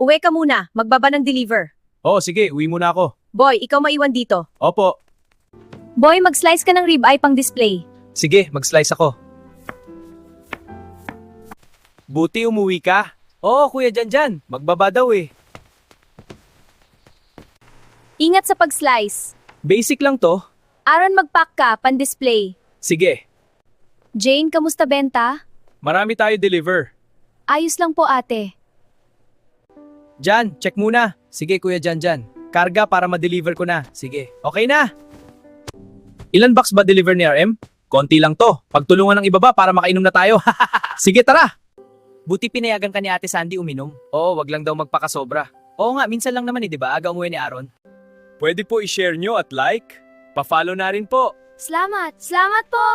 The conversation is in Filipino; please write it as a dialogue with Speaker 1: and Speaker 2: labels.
Speaker 1: Uwi ka muna, magbaba ng deliver.
Speaker 2: Oo, sige, uwi muna ako.
Speaker 1: Boy, ikaw maiwan dito.
Speaker 2: Opo.
Speaker 1: Boy, mag-slice ka ng ribeye pang display.
Speaker 2: Sige, mag-slice ako. Buti umuwi ka. Oo, Kuya Janjan. Magbaba daw eh.
Speaker 1: Ingat sa pag-slice.
Speaker 2: Basic lang to.
Speaker 1: Aaron, mag-pack ka, pan-display.
Speaker 2: Sige.
Speaker 1: Jane, kamusta benta?
Speaker 2: Marami tayo deliver.
Speaker 1: Ayos lang po ate.
Speaker 2: Jan, check muna. Sige, Kuya Janjan. Karga para ma-deliver ko na. Sige. Okay na. Ilan box ba deliver ni RM? Konti lang to. Pagtulungan ng ibaba para makainom na tayo. Sige, tara. Buti pinayagan ka ni Ate Sandy uminom. Oo, wag lang daw magpakasobra. Oo nga, minsan lang naman di ba? Aga umuwi ni Aaron. Pwede po i-share nyo at like. Pa-follow na rin po.
Speaker 1: Salamat po!